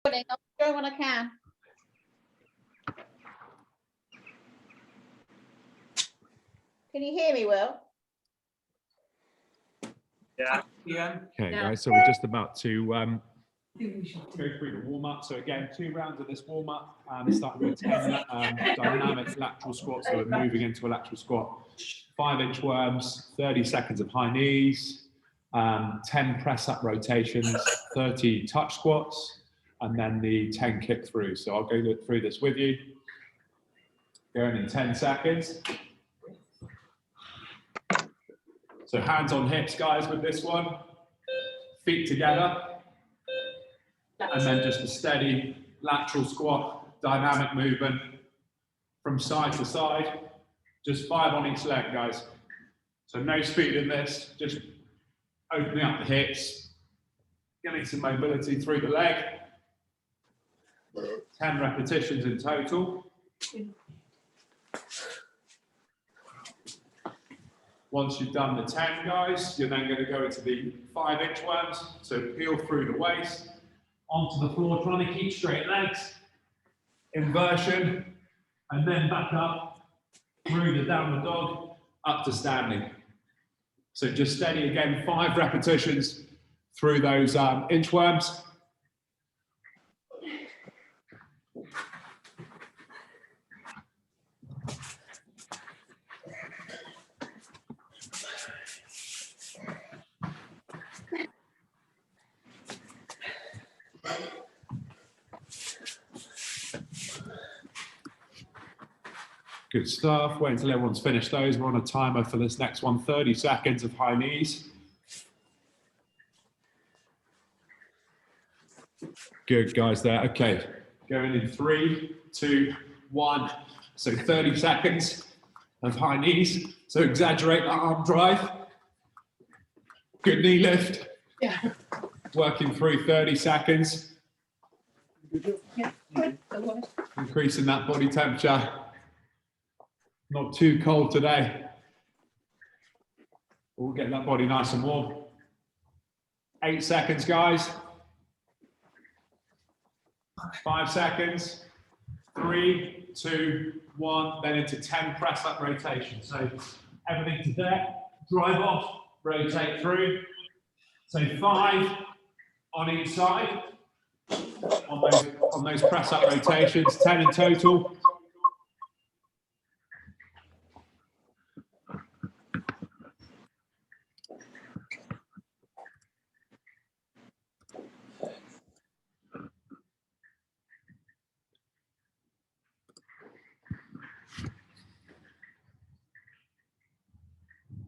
I'll join when I can. Can you hear me, Will? Yeah. Okay, guys, so we're just about to go through the warm-up. So again, 2 rounds of this warm-up, starting with 10 dynamic lateral squats. So we're moving into a lateral squat. 5-inch worms, 30 seconds of high knees, 10 press-up rotations, 30 touch squats, and then the 10 kick-throughs. So I'll go through this with you. Going in 10 seconds. So hands on hips, guys, with this one. Feet together. And then just a steady lateral squat, dynamic movement from side to side. Just 5 on each leg, guys. So no speed in this, just opening up the hips, getting some mobility through the leg. 10 repetitions in total. Once you've done the 10, guys, you're then going to go into the 5-inch worms. So peel through the waist, onto the floor, trying to keep straight legs. Inversion, and then back up through the downward dog, up to standing. So just steady again, 5 repetitions through those inchworms. Good stuff. Wait until everyone's finished those. We're on a timer for this next one. 30 seconds of high knees. Good, guys, there. Okay, going in 3, 2, 1. So 30 seconds of high knees. So exaggerate that arm drive. Good knee lift. Yeah. Working through 30 seconds. Yeah. Increasing that body temperature. Not too cold today. We'll get that body nice and warm. 8 seconds, guys. 5 seconds. 3, 2, 1. Then into 10 press-up rotations. So everything to there. Drive off. Rotate through. So 5 on each side. On those press-up rotations. 10 in total.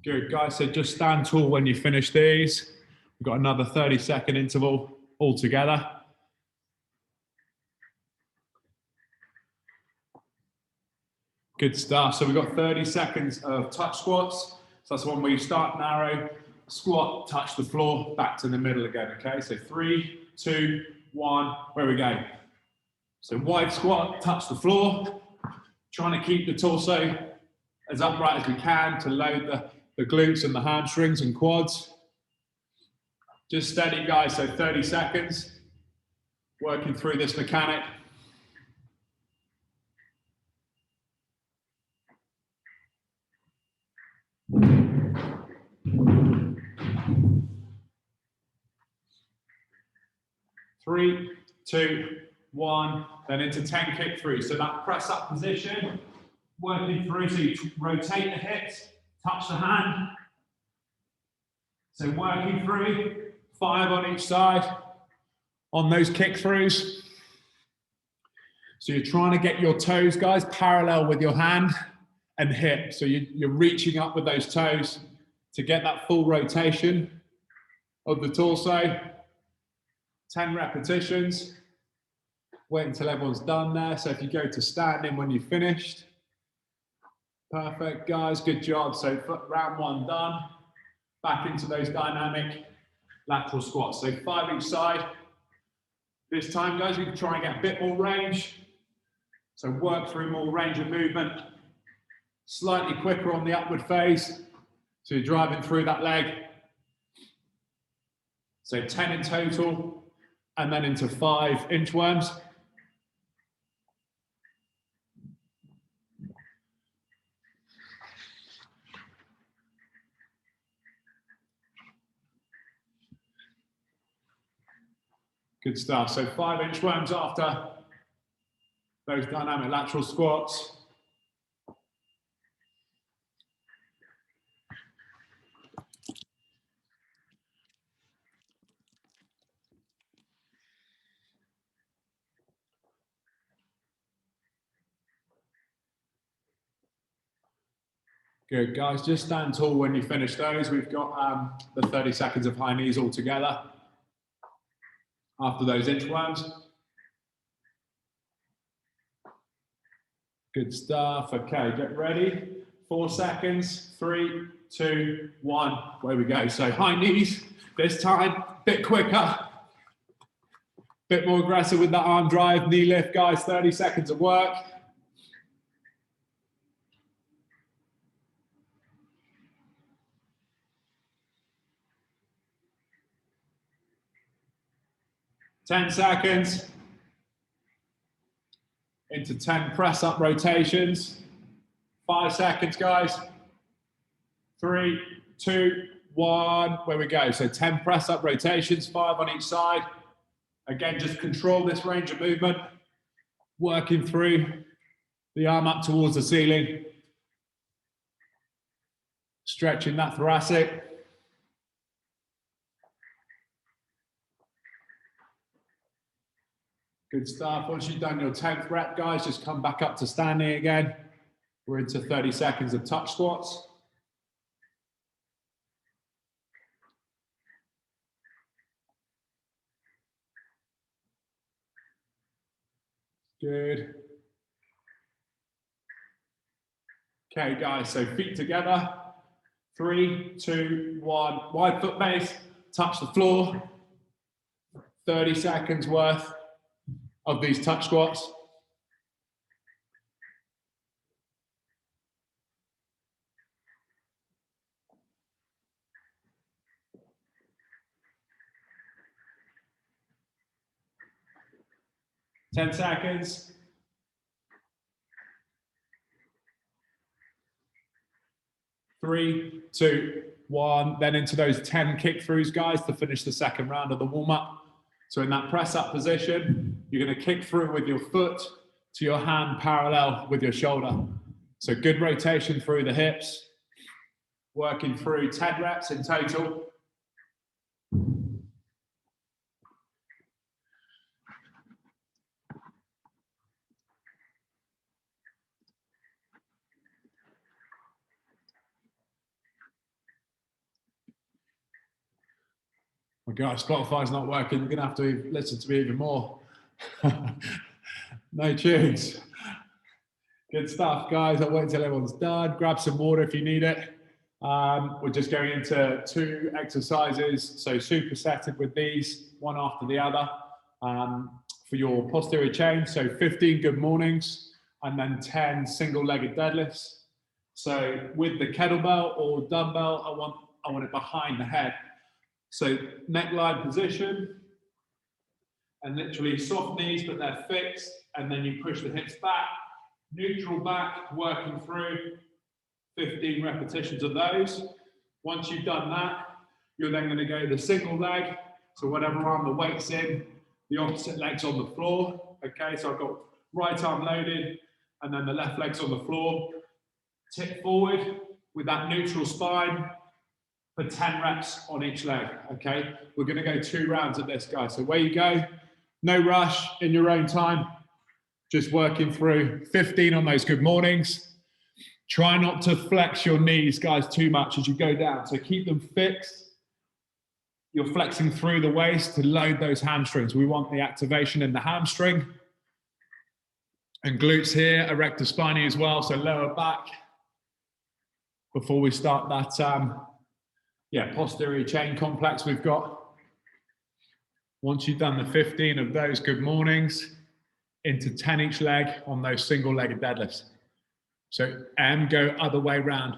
Good, guys. So just stand tall when you finish these. We've got another 30-second interval all together. Good stuff. So we've got 30 seconds of touch squats. So that's one where you start narrow, squat, touch the floor, back to the middle again. Okay, so 3, 2, 1, where we go. So wide squat, touch the floor. Trying to keep the torso as upright as we can to load the glutes and the hamstrings and quads. Just steady, guys, so 30 seconds. Working through this mechanic. Three, 2, 1, then into 10 kick through. So that press up position, working through, so you rotate the hips, touch the hand. So working through, 5 on each side on those kick throughs. So you're trying to get your toes, guys, parallel with your hand and hip. So you're reaching up with those toes to get that full rotation of the torso. 10 repetitions. Wait until everyone's done there. So if you go to standing when you've finished. Perfect, guys, good job. So round 1 done. Back into those dynamic lateral squats. So 5 each side. This time, guys, we can try and get a bit more range. So work through more range of movement. Slightly quicker on the upward phase. So you're driving through that leg. So 10 in total. and then into 5 inchworms. Good stuff. So 5 inchworms after those dynamic lateral squats. Good, guys. Just stand tall when you finish those. We've got the 30 seconds of high knees all together after those inchworms. Good stuff. Okay, get ready. 4 seconds. 3, 2, 1. Where we go. So high knees this time, bit quicker, bit more aggressive with that arm drive, knee lift, guys. 30 seconds of work. Ten seconds into 10 press up rotations. 5 seconds, guys. 3, 2, 1. Where we go. So 10 press up rotations, 5 on each side. Again, just control this range of movement, working through the arm up towards the ceiling, stretching that thoracic. Good stuff. Once you've done your 10th rep, guys, just come back up to standing again. We're into 30 seconds of touch squats. Good. Okay, guys, so feet together. 3, 2, 1. Wide foot base, touch the floor. 30 seconds worth of these touch squats. Ten seconds. 3, 2, 1. Then into those 10 kick throughs, guys, to finish the second round of the warm up. So in that press up position, you're going to kick through with your foot to your hand parallel with your shoulder. So good rotation through the hips, working through 10 reps in total. Oh gosh, Spotify's not working. You're going to have to listen to me even more. No tunes. Good stuff, guys. I'll wait until everyone's done. Grab some water if you need it. We're just going into 2 exercises. So supersetted with these, one after the other, for your posterior chain. So 15 good mornings and then 10 single-legged deadlifts. So with the kettlebell or dumbbell, I want it behind the head. So neckline position and literally soft knees, but they're fixed. And then you push the hips back, neutral back, working through 15 repetitions of those. Once you've done that, you're then going to go the single leg. So whatever arm the weight's in, the opposite leg's on the floor. Okay, so I've got right arm loaded and then the left leg's on the floor. Tip forward with that neutral spine for 10 reps on each leg. Okay, we're going to go 2 rounds of this, guys. So where you go, no rush, in your own time. Just working through 15 on those good mornings. Try not to flex your knees, guys, too much as you go down. So keep them fixed. You're flexing through the waist to load those hamstrings. We want the activation in the hamstring. And glutes here, erector spinae as well, so lower back. Before we start that, posterior chain complex we've got. Once you've done the 15 of those good mornings, into 10 each leg on those single-legged deadlifts. So go other way round.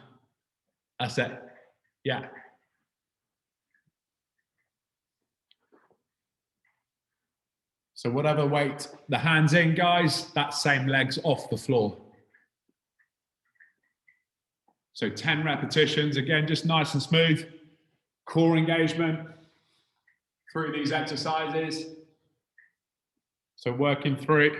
That's it. Yeah. So whatever weight the hands in, guys, that same legs off the floor. So 10 repetitions, again, just nice and smooth. Core engagement through these exercises. So working through it.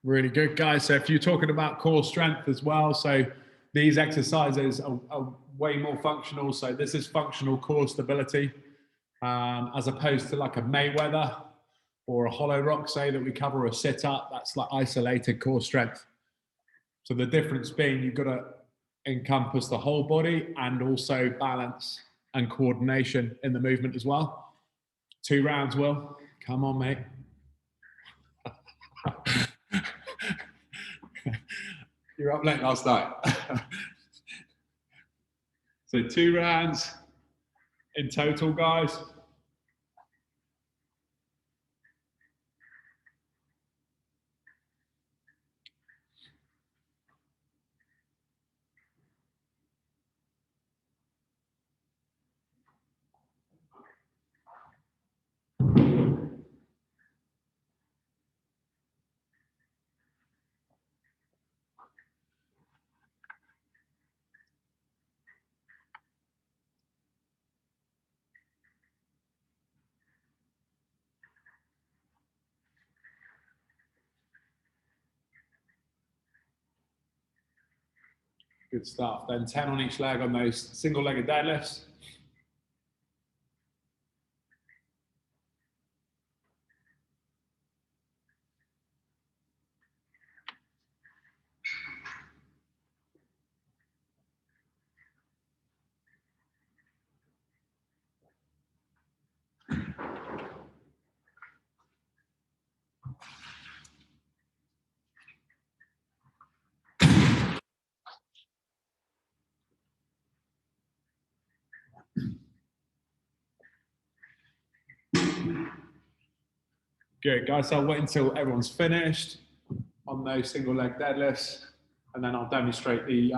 Really good, guys. So if you're talking about core strength as well, so these exercises are way more functional. So this is functional core stability, as opposed to like a Mayweather or a hollow rock, say, that we cover, a sit up. That's like isolated core strength. So the difference being you've got to encompass the whole body and also balance and coordination in the movement as well. 2 rounds, Will. Come on, mate. You're up late last night. So 2 rounds in total, guys. Good stuff. Then 10 on each leg on those single-legged deadlifts. Good, guys. So I'll wait until everyone's finished on those single leg deadlifts, and then I'll demonstrate the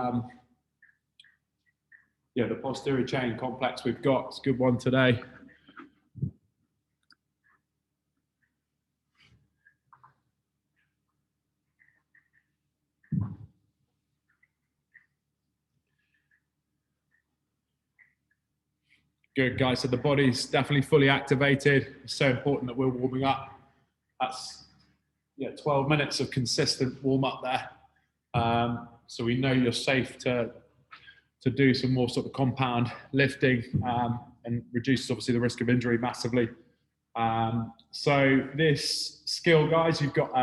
the posterior chain complex we've got. It's a good one today. Good, guys. So the body's definitely fully activated. It's so important that we're warming up. That's 12 minutes of consistent warm up there. So we know you're safe to do some more sort of compound lifting, and reduces obviously the risk of injury massively. So this skill, guys, you've got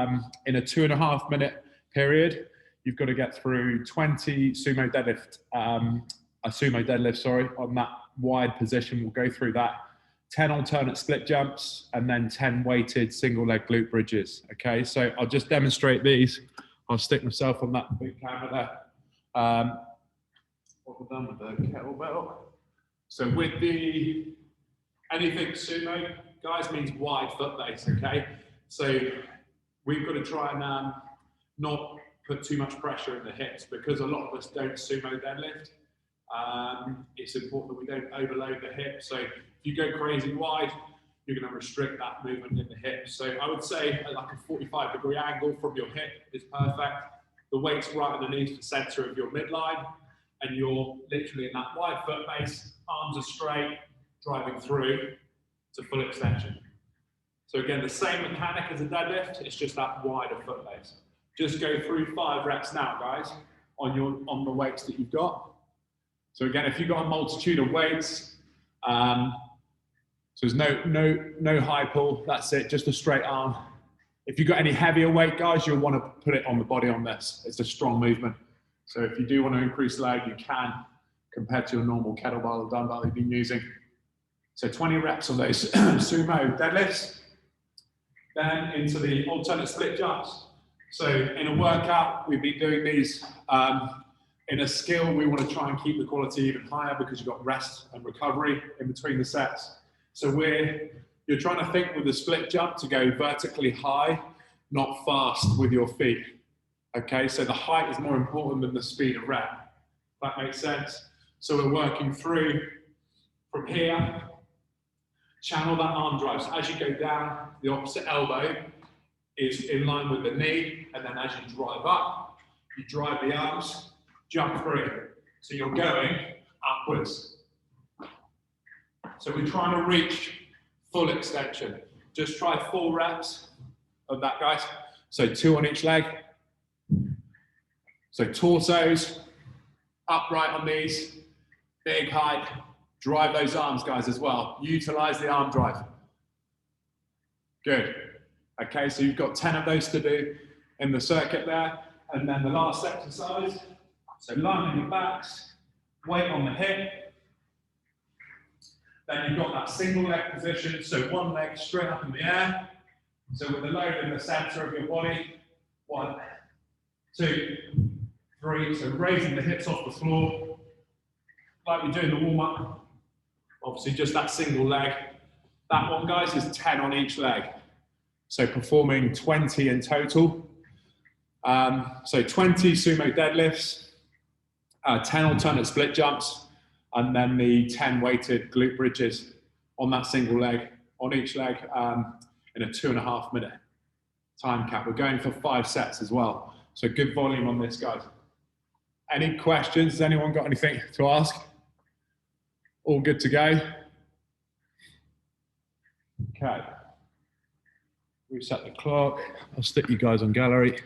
in a 2.5 minute period, you've got to get through 20 sumo deadlift, on that wide position. We'll go through that. 10 alternate split jumps, and then 10 weighted single leg glute bridges. Okay, so I'll just demonstrate these. I'll stick myself on that big camera there. What we've done with the kettlebell. So with the anything sumo, guys, means wide foot base, okay? So we've got to try and not put too much pressure in the hips, because a lot of us don't sumo deadlift. It's important that we don't overload the hips. So if you go crazy wide, you're going to restrict that movement in the hips. So I would say like a 45-degree angle from your hip is perfect. The weight's right underneath the center of your midline, and you're literally in that wide foot base, arms are straight, driving through to full extension. So again, the same mechanic as a deadlift, it's just that wider foot base. Just go through 5 reps now, guys, on the weights that you've got. So again, if you've got a multitude of weights, so there's no high pull, that's it, just a straight arm. If you've got any heavier weight, guys, you'll want to put it on the body on this. It's a strong movement. So if you do want to increase load, you can, compared to your normal kettlebell or dumbbell you've been using. So 20 reps on those sumo deadlifts. Then into the alternate split jumps. So in a workout, we've been doing these. In a skill, we want to try and keep the quality even higher, because you've got rest and recovery in between the sets. So we're You're trying to think with the split jump to go vertically high, not fast with your feet. Okay, so the height is more important than the speed of rep. That makes sense? So we're working through from here, channel that arm drive. So as you go down, the opposite elbow is in line with the knee, and then as you drive up, you drive the arms, jump through. So you're going upwards. So we're trying to reach full extension. Just try 4 reps of that, guys. So 2 on each leg. So torsos, upright on these, big height. Drive those arms, guys, as well. Utilize the arm drive. Good. Okay, so you've got 10 of those to do in the circuit there. And then the last exercise, so lying on your backs, weight on the hip. Then you've got that single leg position, so one leg straight up in the air. So with the load in the center of your body, 1, 2, 3. So raising the hips off the floor, like we do in the warm-up. Obviously just that single leg. That one, guys, is 10 on each leg. So performing 20 in total. So 20 sumo deadlifts, 10 alternate split jumps, and then the 10 weighted glute bridges on that single leg, on each leg, in a 2.5 minute time cap. We're going for 5 sets as well. So good volume on this, guys. Any questions? Has anyone got anything to ask? All good to go? Okay. Reset the clock. I'll stick you guys on gallery.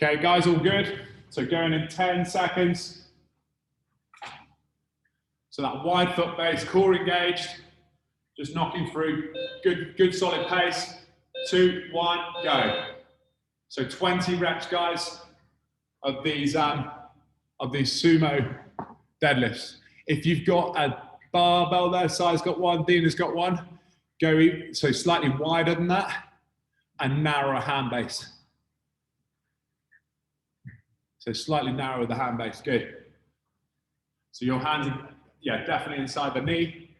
Okay, guys, all good? So going in 10 seconds. So that wide foot base, core engaged, just knocking through, good solid pace. 2, 1, go. So 20 reps, guys, of these sumo deadlifts. If you've got a barbell there, Si's got one, Dina's got one, go so slightly wider than that and narrower hand base. So slightly narrower the hand base, good. So your hands, yeah, definitely inside the knee.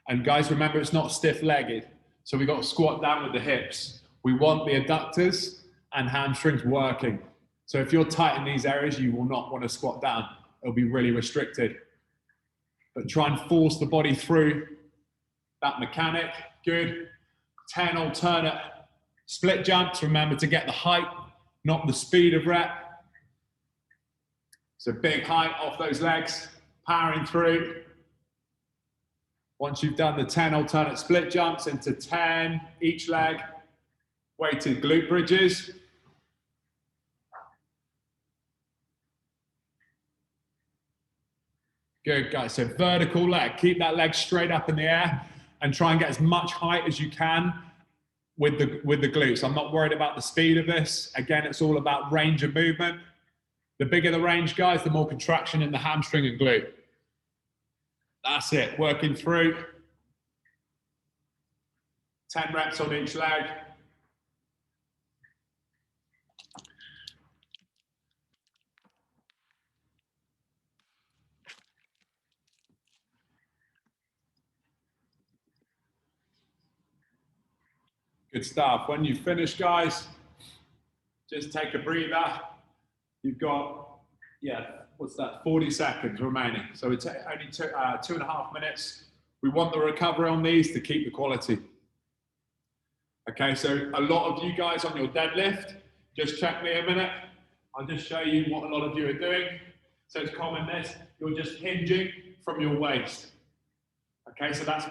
And guys, remember it's not stiff-legged. So we got to squat down with the hips. We want the adductors and hamstrings working. So if you're tight in these areas, you will not want to squat down. It'll be really restricted. But try and force the body through that mechanic, good. 10 alternate split jumps. Remember to get the height, not the speed of rep. So big height off those legs, powering through. Once you've done the 10 alternate split jumps into 10 each leg, weighted glute bridges. Good, guys. So vertical leg, keep that leg straight up in the air and try and get as much height as you can with the glutes. I'm not worried about the speed of this. Again, it's all about range of movement. The bigger the range, guys, the more contraction in the hamstring and glute. That's it, working through. 10 reps on each leg. Good stuff. When you finish, guys, just take a breather. You've got, yeah, what's that, 40 seconds remaining. So it's only 2.5 minutes. We want the recovery on these to keep the quality. Okay, so a lot of you guys on your deadlift, just check me a minute. I'll just show you what a lot of you are doing. So it's common this, you're just hinging from your waist. Okay, so that's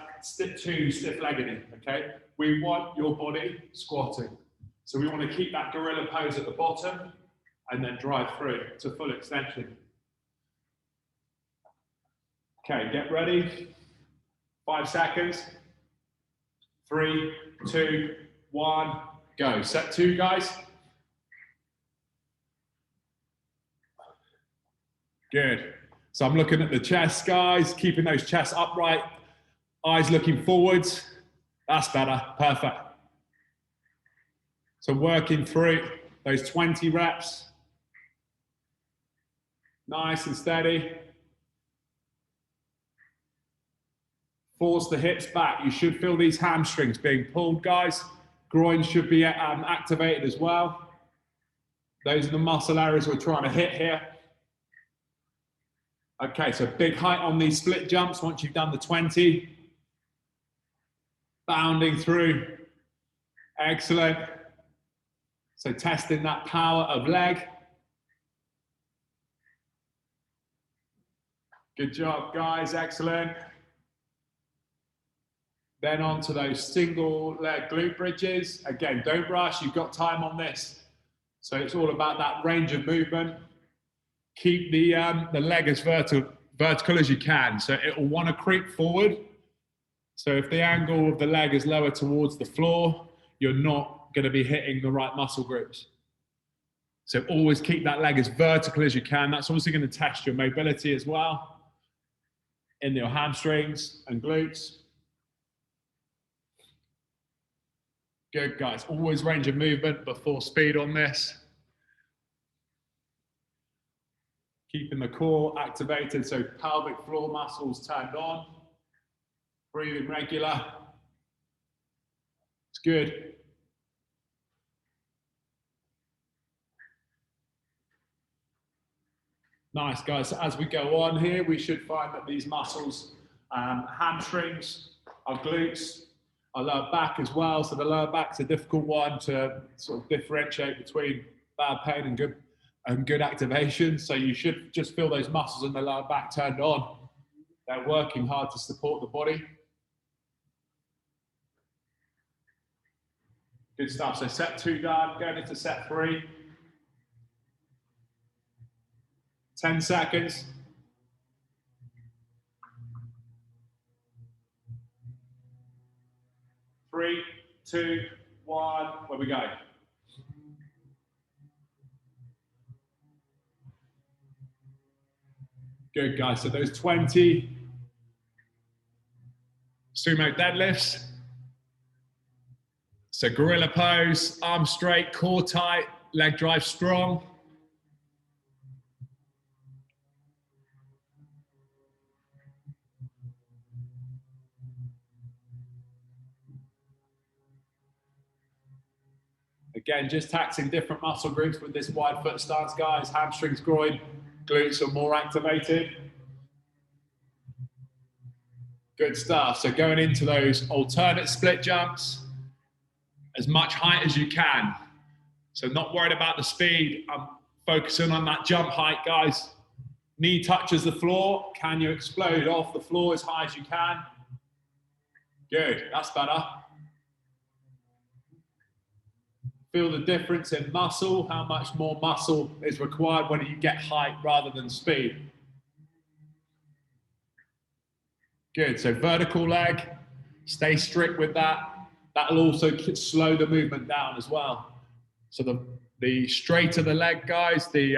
too stiff-legged, okay? We want your body squatting. So we want to keep that gorilla pose at the bottom and then drive through to full extension. Okay, get ready. 5 seconds. 3, 2, 1, go. Set 2, guys. Good. So I'm looking at the chest, guys, keeping those chests upright, eyes looking forwards. That's better, perfect. So working through those 20 reps. Nice and steady. Force the hips back. You should feel these hamstrings being pulled, guys. Groin should be activated as well. Those are the muscle areas we're trying to hit here. Okay, so big height on these split jumps once you've done the 20. Bounding through. Excellent. So testing that power of leg. Good job, guys. Excellent. Then on to those single leg glute bridges. Again, don't rush. You've got time on this. So it's all about that range of movement. Keep the leg as vertical as you can. So it will want to creep forward. So if the angle of the leg is lower towards the floor, you're not going to be hitting the right muscle groups. So always keep that leg as vertical as you can. That's obviously going to test your mobility as well in your hamstrings and glutes. Good, guys. Always range of movement before speed on this. Keeping the core activated, so pelvic floor muscles turned on. Breathing regular. It's good. Nice, guys. So as we go on here, we should find that these muscles, hamstrings, our glutes, our lower back as well. So the lower back's a difficult one to sort of differentiate between bad pain and good activation. So you should just feel those muscles in the lower back turned on. They're working hard to support the body. Good stuff. So set 2 done, going into set 3. 10 seconds. 3, 2, 1, where we go. Good, guys. So those 20 sumo deadlifts. So gorilla pose, arms straight, core tight, leg drive strong. Again, just taxing different muscle groups with this wide foot stance, guys. Hamstrings, groin, glutes are more activated. Good stuff. So going into those alternate split jumps, as much height as you can. So not worried about the speed. I'm focusing on that jump height, guys. Knee touches the floor. Can you explode off the floor as high as you can? Good, that's better. Feel the difference in muscle, how much more muscle is required when you get height rather than speed. Good, so vertical leg, stay strict with that. That'll also slow the movement down as well. So the straighter the leg, guys, the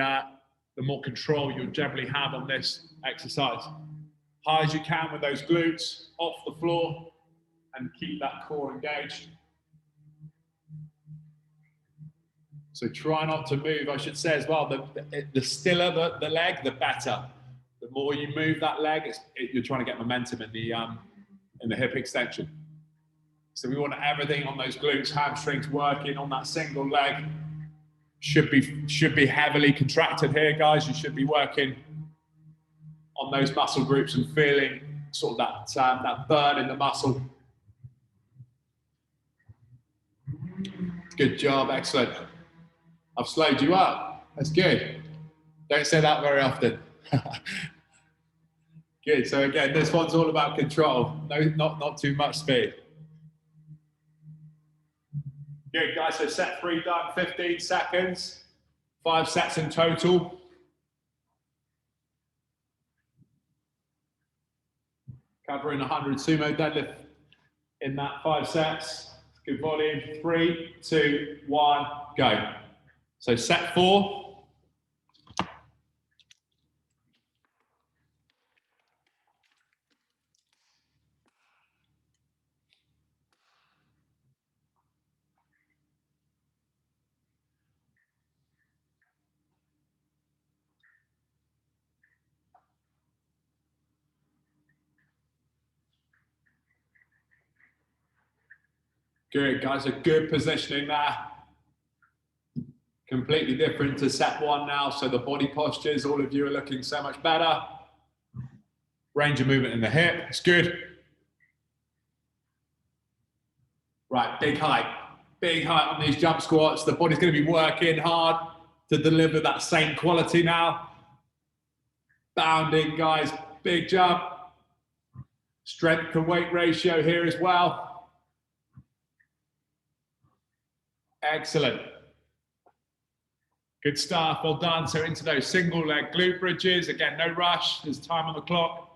more control you'll generally have on this exercise. High as you can with those glutes, off the floor, and keep that core engaged. So try not to move, I should say as well, the stiller the leg, the better. The more you move that leg, you're trying to get momentum in the hip extension. So we want everything on those glutes, hamstrings working on that single leg. Should be heavily contracted here, guys. You should be working on those muscle groups and feeling sort of that burn in the muscle. Good job, excellent. I've slowed you up. That's good. Don't say that very often. Good. So again, this one's all about control. No, not too much speed. Good, guys. So set 3 done. 15 seconds. 5 sets in total. Covering 100 sumo deadlift in that 5 sets. Good volume. 3, 2, 1, go. So set 4. Good, guys, a good positioning there. Completely different to set one now, so the body postures, all of you are looking so much better. Range of movement in the hip, it's good. Right, big height on these jump squats. The body's going to be working hard to deliver that same quality now. Bounding, guys, big jump. Strength to weight ratio here as well. Excellent. Good stuff, well done. So into those single leg glute bridges. Again, no rush, there's time on the clock.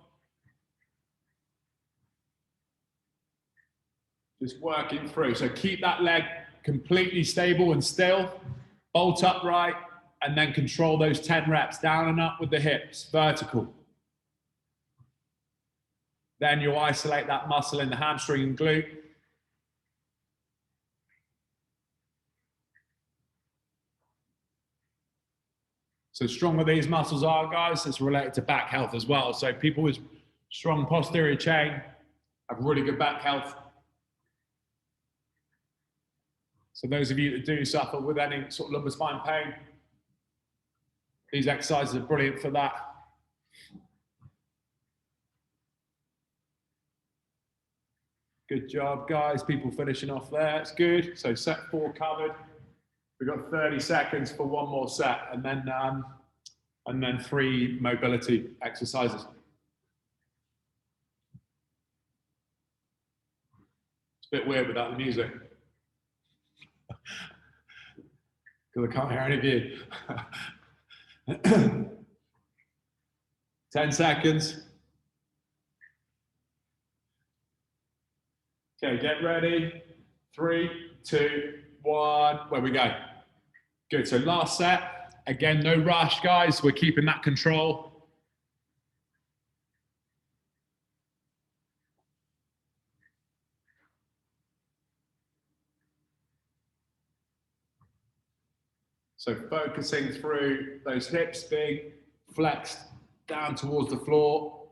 Just working through. So keep that leg completely stable and still. Bolt upright, and then control those 10 reps. Down and up with the hips, vertical. Then you'll isolate that muscle in the hamstring and glute. So stronger these muscles are, guys, it's related to back health as well. So people with strong posterior chain have really good back health. So those of you that do suffer with any sort of lumbar spine pain, these exercises are brilliant for that. Good job, guys. People finishing off there. It's good. So set 4 covered. We've got 30 seconds for one more set, and then 3 mobility exercises. It's a bit weird without the music. Because I can't hear any of you. 10 seconds. Okay, get ready. 3, 2, 1, where we go. Good, so last set. Again, no rush, guys. We're keeping that control. So focusing through those hips, big, flexed down towards the floor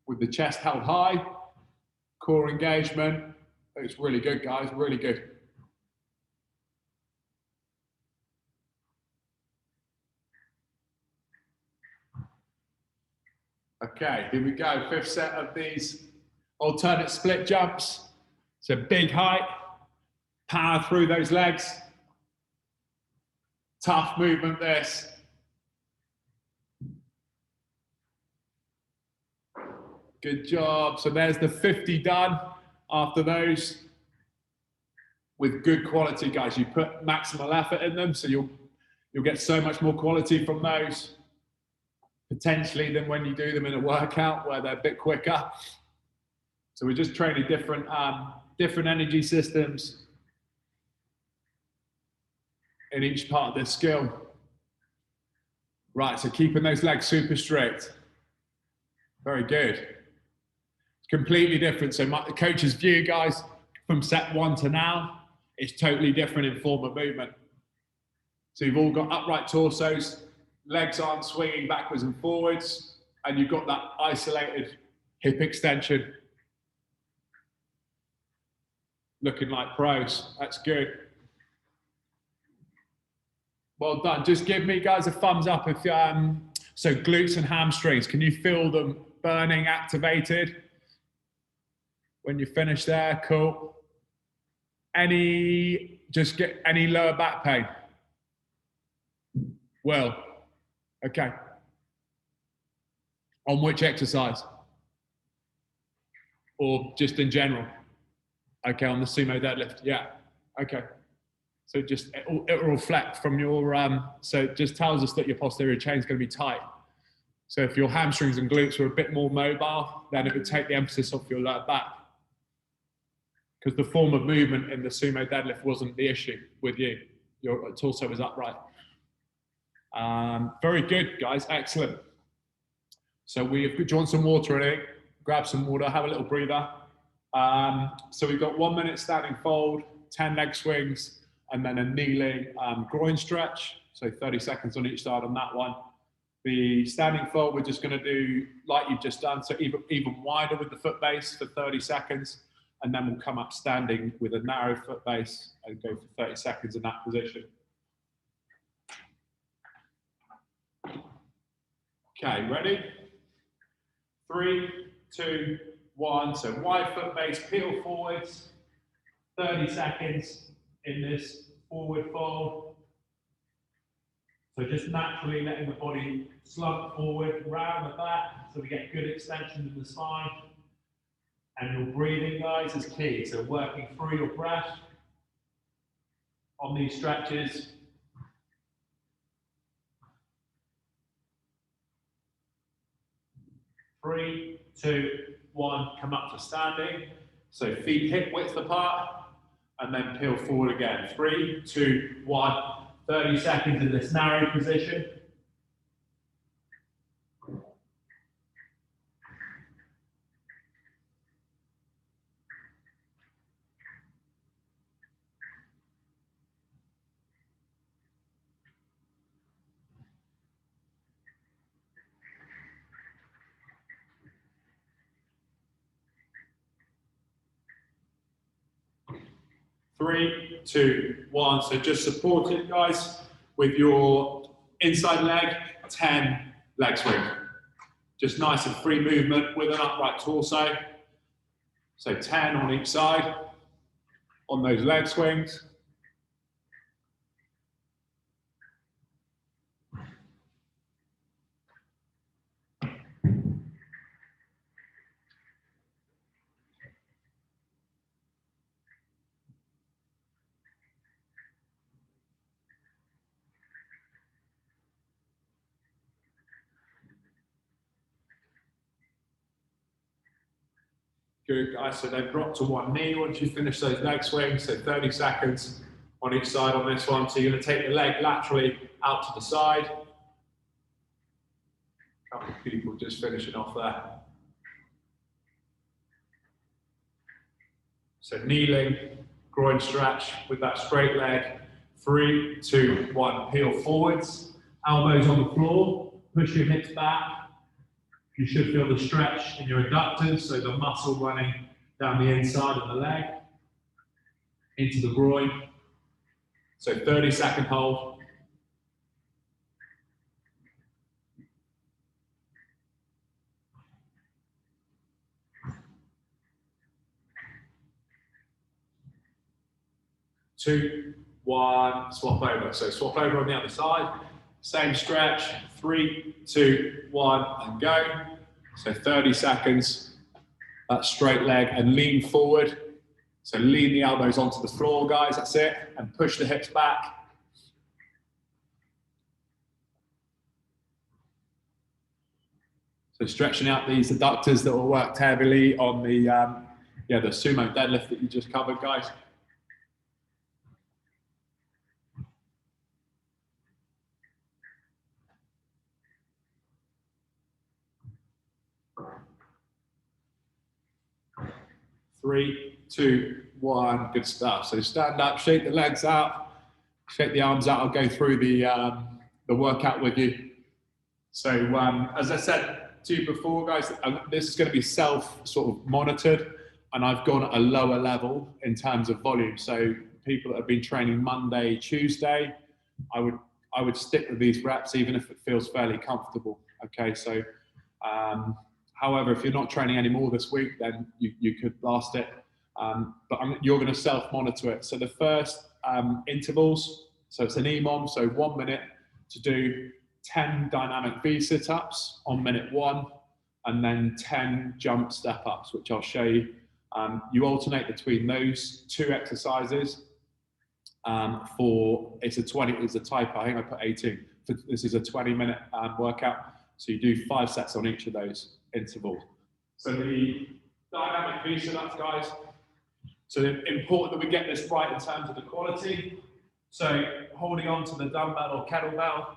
with the chest held high, core engagement. It's really good, guys, really good. Okay, here we go. 5th set of these alternate split jumps. So big height, power through those legs. Tough movement this. Good job. So there's the 50 done after those with good quality, guys. You put maximal effort in them, so you'll get so much more quality from those potentially than when you do them in a workout where they're a bit quicker. So we're just training different energy systems in each part of this skill. Right, so keeping those legs super straight. Very good. It's completely different. So the coach's view, guys, from set 1 to now, is totally different in form of movement. So you've all got upright torsos, legs aren't swinging backwards and forwards, and you've got that isolated hip extension. Looking like pros, that's good. Well done. Just give me, guys, a thumbs up if so glutes and hamstrings. Can you feel them burning, activated when you finish there? Cool. Just get any lower back pain? Well, okay. On which exercise? Or just in general? Okay, on the sumo deadlift. Yeah. Okay. So just it will reflect from your so it just tells us that your posterior chain is going to be tight. So if your hamstrings and glutes were a bit more mobile, then it would take the emphasis off your lower back, because the form of movement in the sumo deadlift wasn't the issue with you. Your torso was upright. Very good, guys. Excellent. So do you want some water in it? Grab some water, have a little breather. So we've got 1 minute standing fold, 10 leg swings, and then a kneeling groin stretch. So 30 seconds on each side on that one. The standing fold, we're just going to do like you've just done, so even wider with the foot base for 30 seconds. and then we'll come up standing with a narrow foot base and go for 30 seconds in that position. Okay, ready? 3, 2, 1. So wide foot base, peel forwards, 30 seconds in this forward fold. So just naturally letting the body slump forward, round the back, so we get good extension in the spine. And your breathing, guys, is key. So working through your breath on these stretches. Three, 2, 1, come up to standing. So feet hip width apart, and then peel forward again. 3, 2, 1, 30 seconds in this narrow position. Three, 2, 1. So just support it, guys, with your inside leg, 10 leg swing. Just nice and free movement with an upright torso. So 10 on each side on those leg swings. Good, guys. So then drop to one knee once you finish those leg swings. So 30 seconds on each side on this one. So you're going to take the leg laterally out to the side. A couple of people just finishing off there. So kneeling, groin stretch with that straight leg. 3, 2, 1. Peel forwards. Elbows on the floor. Push your hips back. You should feel the stretch in your adductors, so the muscle running down the inside of the leg, into the groin. So 30-second hold. Two, 1, swap over. So swap over on the other side. Same stretch, 3, 2, 1, and go. So 30 seconds, that straight leg, and lean forward. So lean the elbows onto the floor, guys, that's it, and push the hips back. So stretching out these adductors that were worked heavily on the sumo deadlift that you just covered, guys. Three, 2, 1, good stuff. So stand up, shake the legs out, shake the arms out. I'll go through the workout with you. So as I said to you before, guys, this is going to be self sort of monitored, and I've gone at a lower level in terms of volume. So people that have been training Monday, Tuesday, I would stick with these reps even if it feels fairly comfortable. Okay, so however, if you're not training anymore this week, then you could blast it. But you're going to self-monitor it. So the first intervals, so it's an EMOM, so 1 minute to do 10 dynamic V sit-ups on minute 1, and then 10 jump step-ups, which I'll show you. You alternate between those 2 exercises it's a typo, I think I put 18. This is a 20-minute workout. So you do 5 sets on each of those intervals. So the dynamic V sit-ups, guys. So important that we get this right in terms of the quality. So holding on to the dumbbell or kettlebell,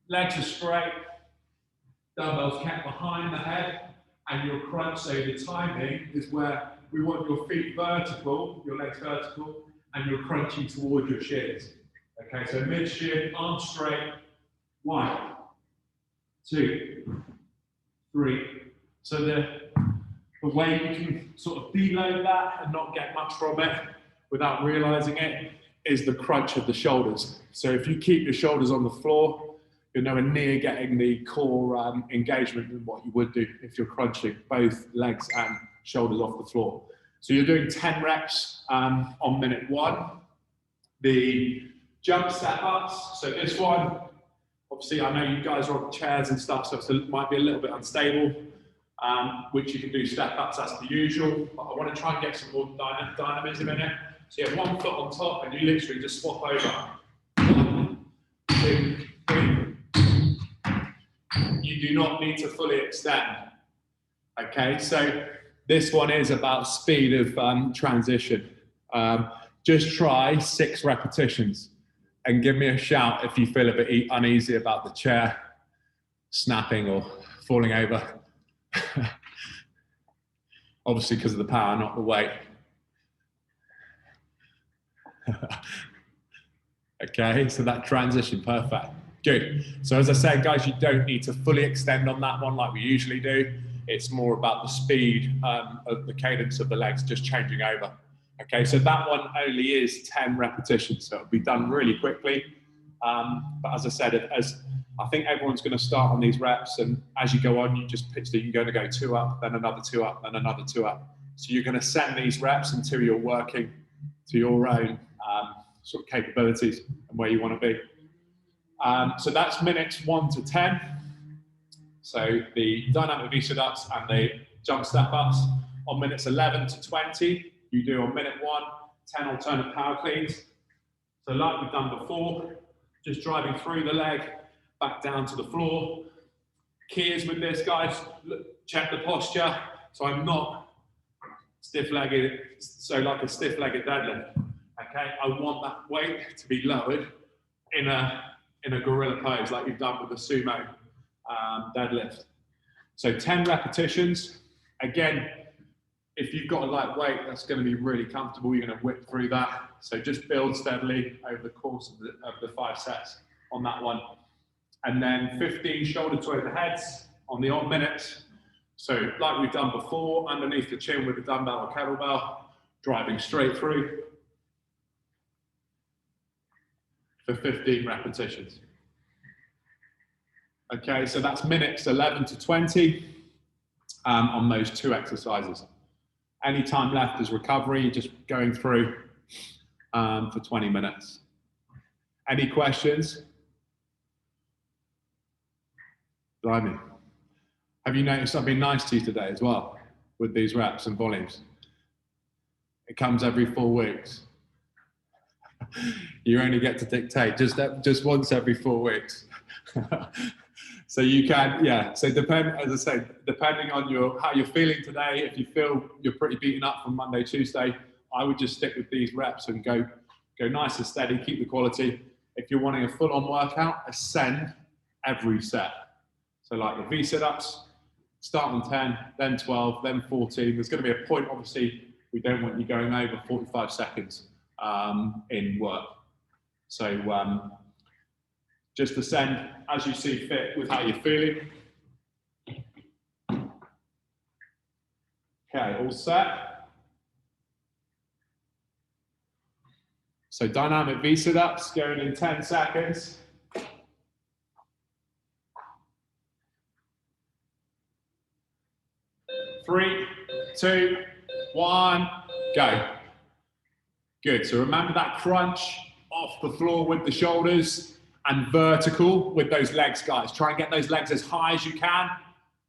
legs are straight, dumbbells kept behind the head, and your crunch. So the timing is where we want your feet vertical, your legs vertical, and you're crunching towards your shins. Okay, so mid shin, arms straight. 1, 2, 3. So The way you can sort of deload that and not get much from it without realizing it is the crunch of the shoulders. So if you keep your shoulders on the floor, you're nowhere near getting the core engagement than what you would do if you're crunching both legs and shoulders off the floor. So you're doing 10 reps on minute 1. The jump step ups, so this one, obviously I know you guys are on chairs and stuff, so it might be a little bit unstable, which you can do step ups as per usual, but I want to try and get some more dynamism in it. So you have 1 foot on top and you literally just swap over. 1, 2, 3. You do not need to fully extend. Okay, so this one is about speed of transition. Just try 6 repetitions and give me a shout if you feel a bit uneasy about the chair snapping or falling over. Obviously because of the power, not the weight. Okay, so that transition, perfect. Good. So as I said, guys, you don't need to fully extend on that one like we usually do. It's more about the speed of the cadence of the legs just changing over. Okay, so that one only is 10 repetitions, so it'll be done really quickly. But as I said, as I think everyone's going to start on these reps, and as you go on, you just pitch that you're going to go 2 up, then another 2 up, then another 2 up. So you're going to send these reps until you're working to your own sort of capabilities and where you want to be. So that's minutes 1 to 10. So the dynamic V sit-ups and the jump step-ups on minutes 11 to 20. You do on minute 1, 10 alternate power cleans. So like we've done before, just driving through the leg, back down to the floor. Key is with this, guys, check the posture. So I'm not stiff-legged, so like a stiff-legged deadlift. Okay, I want that weight to be lowered in a gorilla pose like you've done with the sumo deadlift. So 10 repetitions. Again, if you've got a light weight, that's going to be really comfortable. You're going to whip through that. So just build steadily over the course of the 5 sets on that one. And then 15 shoulder to overheads on the odd minutes. So like we've done before, underneath the chin with a dumbbell or kettlebell, driving straight through for 15 repetitions. Okay, so that's minutes 11 to 20 on those 2 exercises. Any time left is recovery, just going through for 20 minutes. Any questions? Blimey. Have you noticed I've been nice to you today as well with these reps and volumes? It comes every 4 weeks. You only get to dictate just once every 4 weeks. So you can, yeah. So as I say, depending on how you're feeling today, if you feel you're pretty beaten up from Monday, Tuesday, I would just stick with these reps and go nice and steady, keep the quality. If you're wanting a full-on workout, ascend every set. So like the V sit-ups, start on 10, then 12, then 14. There's going to be a point, obviously, we don't want you going over 45 seconds in work. So just ascend as you see fit with how you're feeling. Okay, all set. So dynamic V sit-ups going in 10 seconds. Three, 2, 1, go. Good, so remember that crunch off the floor with the shoulders and vertical with those legs, guys. Try and get those legs as high as you can.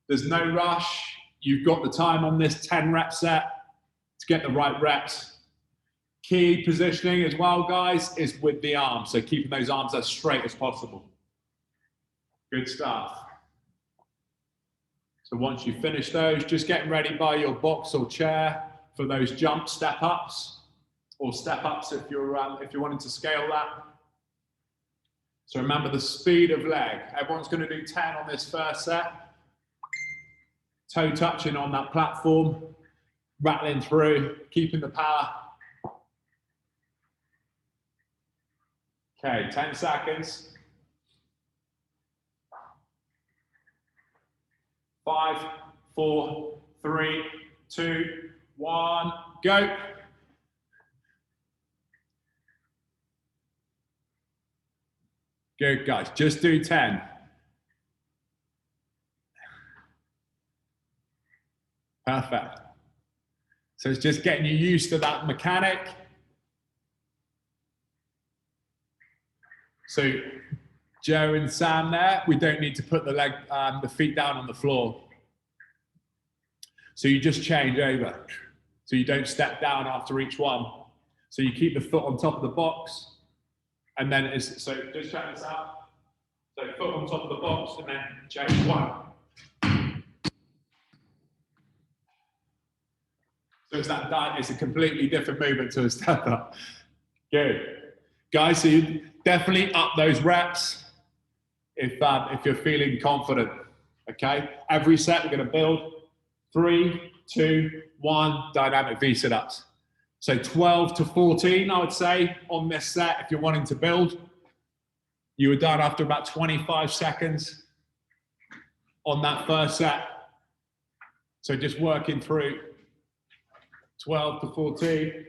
There's no rush. You've got the time on this 10 rep set to get the right reps. Key positioning as well, guys, is with the arms. So keeping those arms as straight as possible. Good stuff. So once you finish those, just getting ready by your box or chair for those jump step ups or step ups if you're wanting to scale that. So remember the speed of leg. Everyone's going to do 10 on this first set. Toe touching on that platform, rattling through, keeping the power. Okay, 10 seconds. 5, 4, 3, 2, 1, go. Good, guys. Just do 10. Perfect. So it's just getting you used to that mechanic. So Joe and Sam there, we don't need to put the feet down on the floor. So you just change over. So you don't step down after each one. So you keep the foot on top of the box. And then it's, so just check this out. So foot on top of the box and then change 1. So it's a completely different movement to a step up. Good. Guys, so you definitely up those reps if you're feeling confident, okay? Every set we're gonna build 3, 2, 1, dynamic V sit-ups. So 12 to 14, I would say, on this set, if you're wanting to build. You were done after about 25 seconds on that first set. So just working through 12 to 14.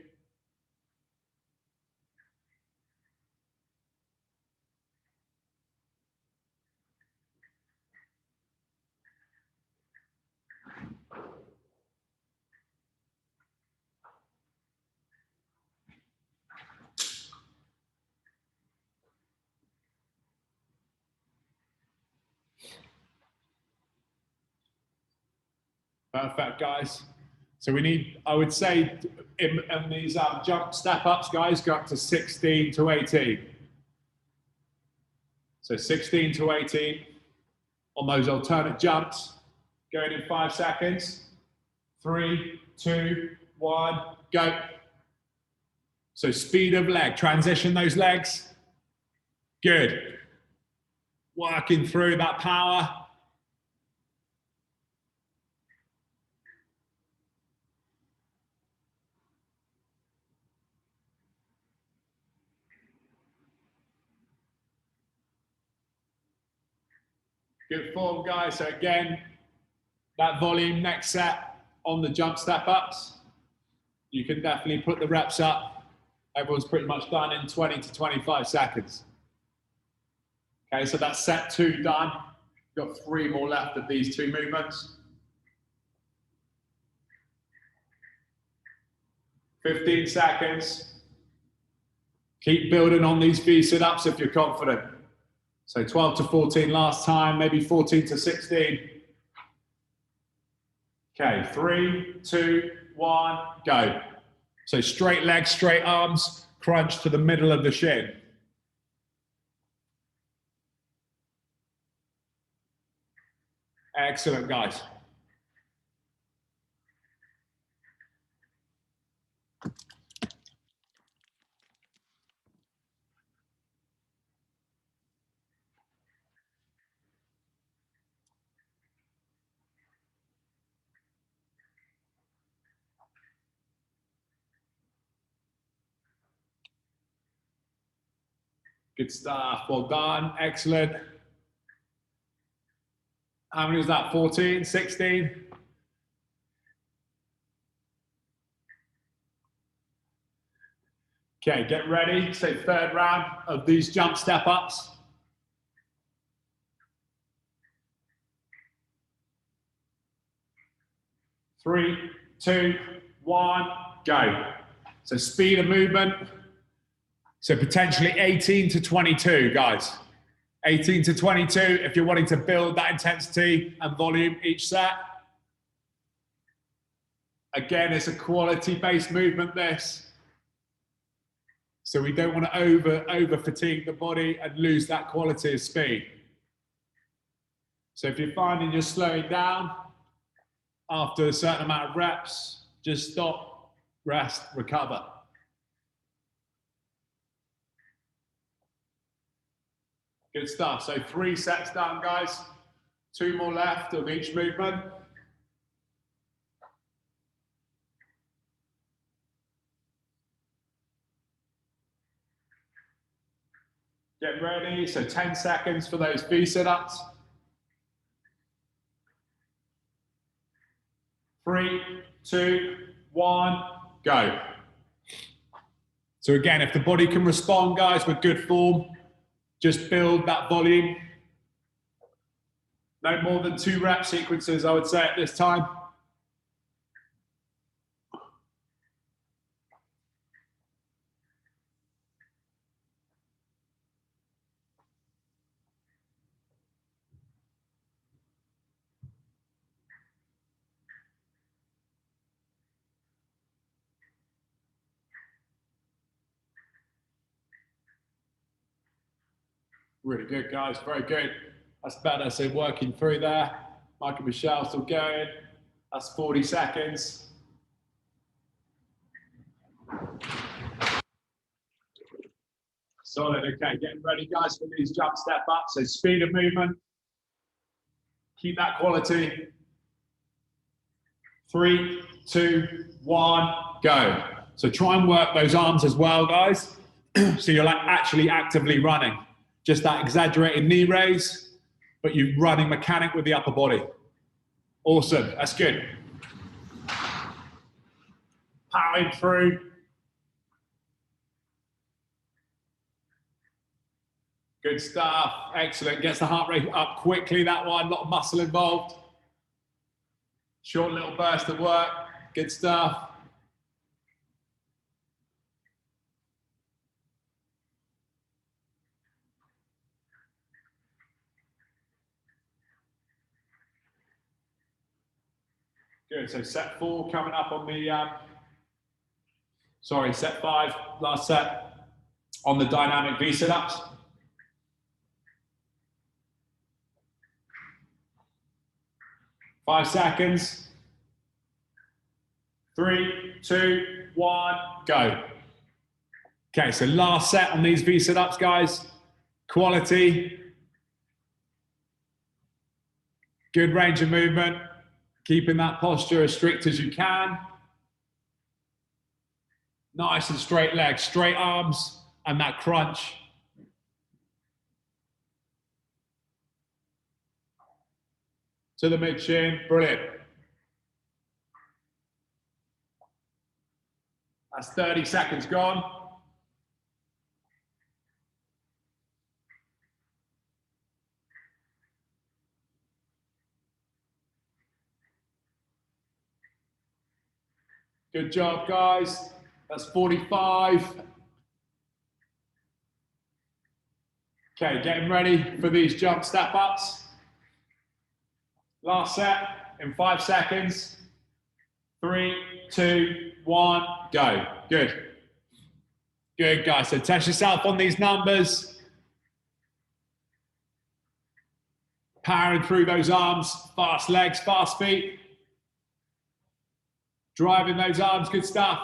Perfect, guys. So we need, I would say, in these jump step-ups, guys, go up to 16 to 18. So 16 to 18 on those alternate jumps. Going in 5 seconds. 3, 2, 1, go. So speed of leg, transition those legs. Good. Working through that power. Good form, guys. So again, that volume next set on the jump step ups. You can definitely put the reps up. Everyone's pretty much done in 20 to 25 seconds. Okay, so that's set 2 done. We've got 3 more left of these 2 movements. 15 seconds. Keep building on these V sit-ups if you're confident. So 12 to 14 last time, maybe 14 to 16. Okay, 3, 2, 1, go. So straight legs, straight arms, crunch to the middle of the shin. Excellent, guys. Good stuff, well done, excellent. How many was that, 14, 16? Okay, get ready, so 3rd round of these jump step ups. Three, 2, 1, go. So speed of movement. So potentially 18 to 22, guys. 18 to 22 if you're wanting to build that intensity and volume each set. Again, it's a quality-based movement, this. So we don't want to over fatigue the body and lose that quality of speed. So if you're finding you're slowing down after a certain amount of reps, just stop, rest, recover. Good stuff. So 3 sets done, guys. 2 more left of each movement. Get ready. So 10 seconds for those V sit-ups. 3, 2, 1, go. So again, if the body can respond, guys, with good form, just build that volume. No more than 2 rep sequences, I would say, at this time. Really good, guys, very good. That's better, so working through there. Michael Michelle still going. That's 40 seconds. Solid, okay, getting ready, guys, for these jump step ups. So speed of movement. Keep that quality. 3, 2, 1, go. So try and work those arms as well, guys. So you're like actually actively running. Just that exaggerated knee raise, but you're running mechanic with the upper body. Awesome, that's good. Powering through. Good stuff, excellent. Gets the heart rate up quickly, that one, a lot of muscle involved. Short little burst of work, good stuff. Good, so set 4 coming up on the, set 5, last set on the dynamic V sit-ups. Five seconds. 3, 2, 1, go. Okay, so last set on these V sit-ups, guys. Quality. Good range of movement. Keeping that posture as strict as you can. Nice and straight legs, straight arms, and that crunch. To the mid shin, brilliant. That's 30 seconds gone. Good job, guys. That's 45. Okay, getting ready for these jump step ups. Last set in 5 seconds. 3, 2, 1, go. Good. Good, guys. So test yourself on these numbers. Powering through those arms. Fast legs, fast feet. Driving those arms, good stuff.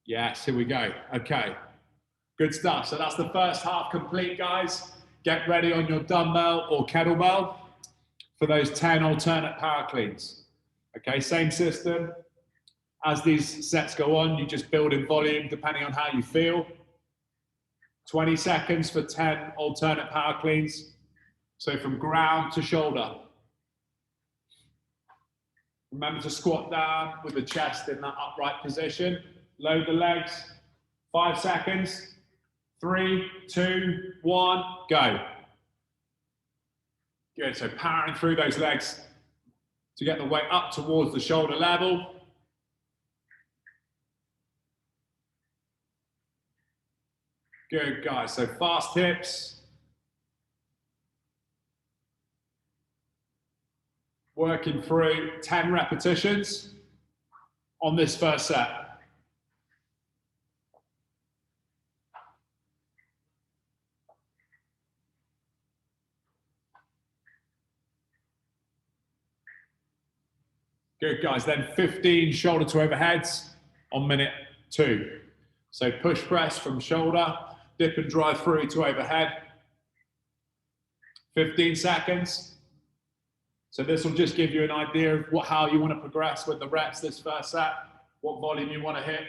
Yes, here we go. Okay, good stuff. So that's the first half complete, guys. Get ready on your dumbbell or kettlebell for those 10 alternate power cleans. Okay, same system. As these sets go on, you just build in volume depending on how you feel. 20 seconds for 10 alternate power cleans. So from ground to shoulder. Remember to squat down with the chest in that upright position. Load the legs. 5 seconds. 3, 2, 1, go. Good, so powering through those legs to get the weight up towards the shoulder level. Good, guys, so fast hips. Working through 10 repetitions on this first set. Good, guys, then 15 shoulder to overheads on minute 2. So push press from shoulder, dip and drive through to overhead. 15 seconds. So this will just give you an idea of how you want to progress with the reps this first set, what volume you want to hit.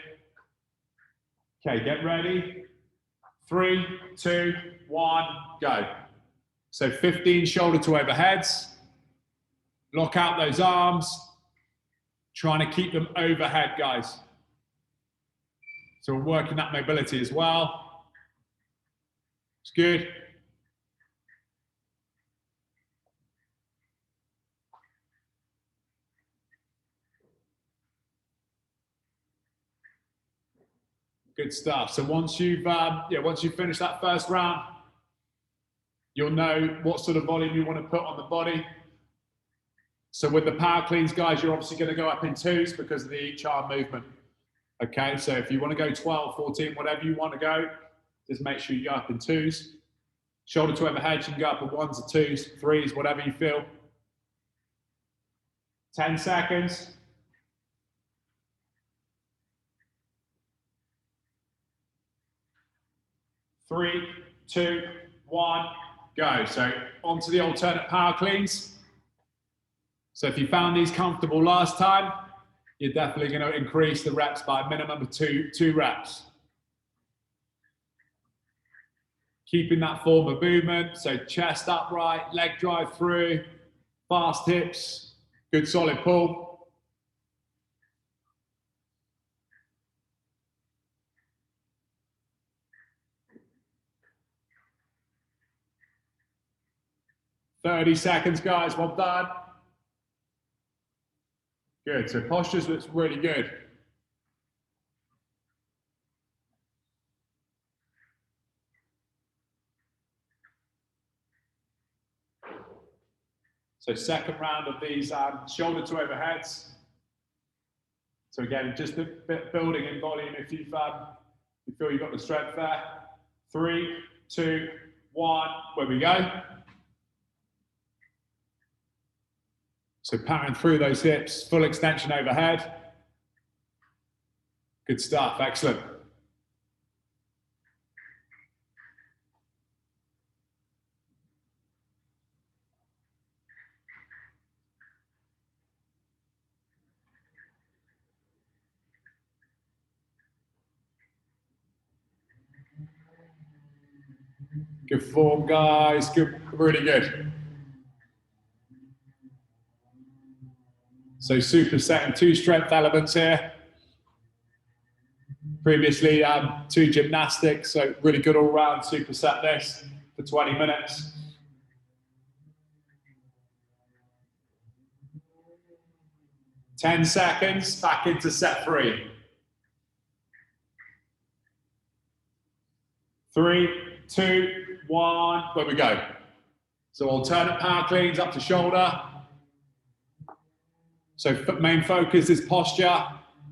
Okay, get ready. 3, 2, 1, go. So 15 shoulder to overheads. Lock out those arms. Trying to keep them overhead, guys. So we're working that mobility as well. It's good. Good stuff. So once you've finished that first round, you'll know what sort of volume you want to put on the body. So with the power cleans, guys, you're obviously going to go up in 2s because of the each arm movement. Okay, so if you want to go 12, 14, whatever you want to go, just make sure you go up in 2s. Shoulder to overhead, you can go up in 1s or 2s, 3s, whatever you feel. 10 seconds. 3, 2, 1, go. So onto the alternate power cleans. So if you found these comfortable last time, you're definitely going to increase the reps by a minimum of two reps. Keeping that form of movement, so chest upright, leg drive through, fast hips, good solid pull. "30 seconds, guys, well done." Good, so postures looks really good. So second round of these shoulder to overheads. So again, just a bit building in volume if you feel you've got the strength there. 3, 2, 1, where we go. So powering through those hips, full extension overhead. Good stuff, excellent. Good form, guys, good, really good. So supersetting 2 strength elements here. Previously, 2 gymnastics, so really good all round. Superset this for 20 minutes. "10 seconds, back into set 3. 3, 2, 1, where we go. So alternate power cleans up to shoulder. So main focus is posture,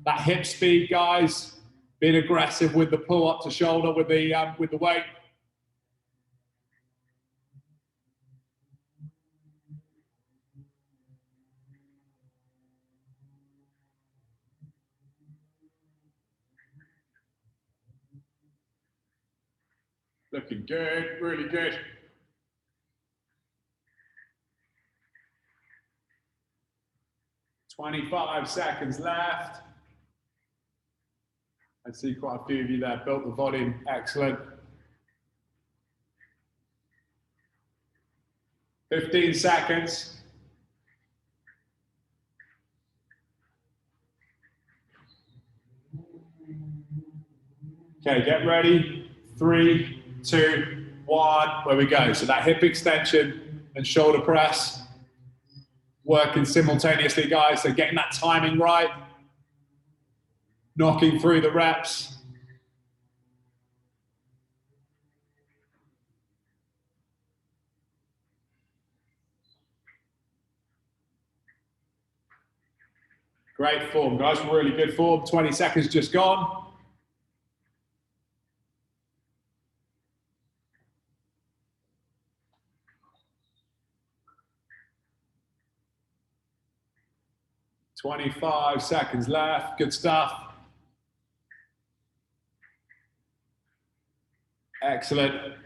that hip speed, guys. Being aggressive with the pull up to shoulder with the weight. Looking good, really good. "25 seconds left. I see quite a few of you there, built the volume, excellent. 15 seconds. Okay, get ready. 3, 2, 1, where we go. So that hip extension and shoulder press. Working simultaneously, guys, so getting that timing right. Knocking through the reps. Great form, guys, really good form. 20 seconds just gone. "25 seconds left, good stuff. Excellent.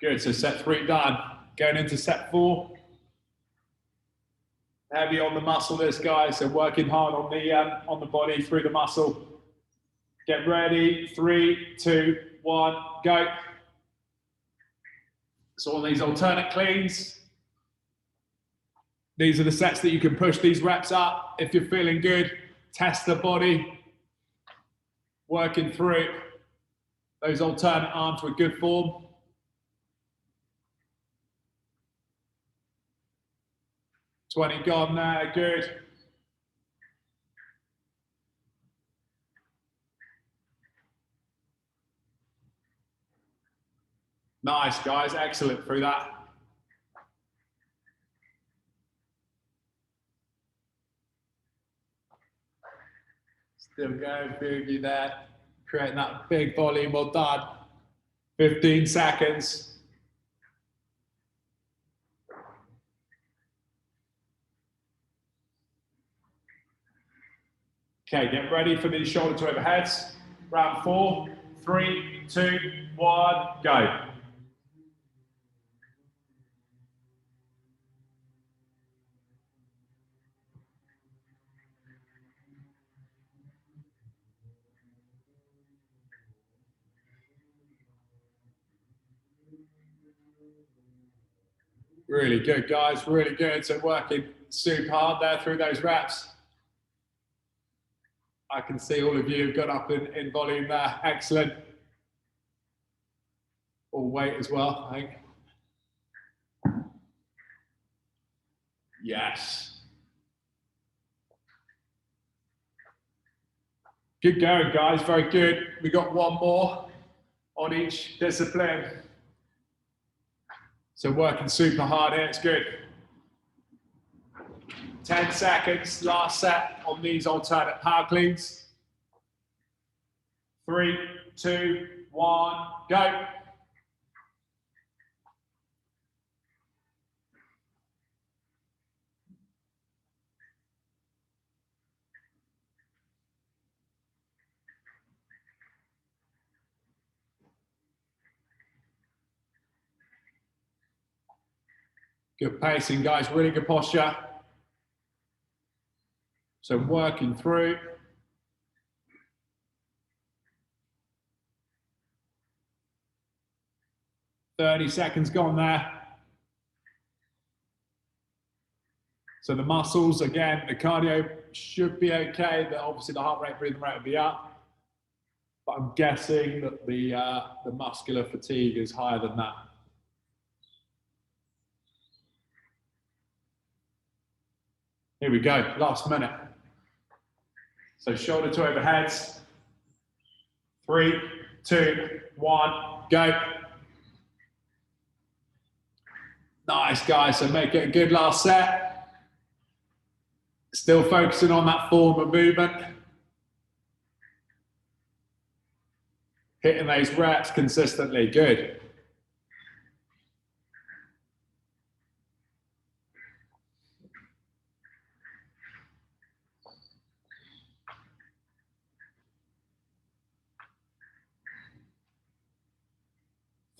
Good, so set 3 done. Going into set 4. Heavy on the muscle this, guys, so working hard on the body through the muscle. Get ready, 3, 2, 1, go. So on these alternate cleans, these are the sets that you can push these reps up. If you're feeling good, test the body, working through those alternate arms with good form. $20 gone there, good. Nice, guys, excellent through that. Still going, Boogie there, creating that big volume, well done. 15 seconds. Okay, get ready for these shoulder to overheads. Round 4, 3, 2, 1, go. Really good, guys, really good. So working super hard there through those reps. I can see all of you have got up in volume there. Excellent. All weight as well, I think. Yes. Good going, guys, very good. We got one more on each discipline. So working super hard here, it's good. 10 seconds, last set on these alternate power cleans. 3, 2, 1, go. Good pacing, guys, really good posture. So working through. .30 seconds gone there. So the muscles, again, the cardio should be okay, but obviously the heart rate, breathing rate will be up. But I'm guessing that the muscular fatigue is higher than that. Here we go, last minute. So shoulder to overheads. 3, 2, 1, go. Nice, guys, so make it a good last set. Still focusing on that form of movement. Hitting those reps consistently, good.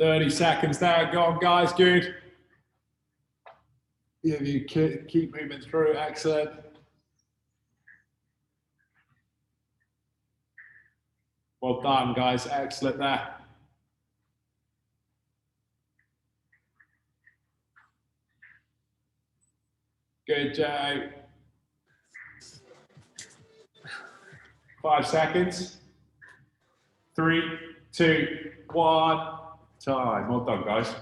.30 seconds there, go on, guys, good. Yeah, you keep moving through, excellent. Well done, guys, excellent there. Good, Joe. 5 seconds. 3, 2, 1, time. Well done, guys.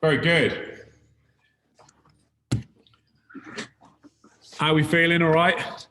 Very good. How are we feeling, all right?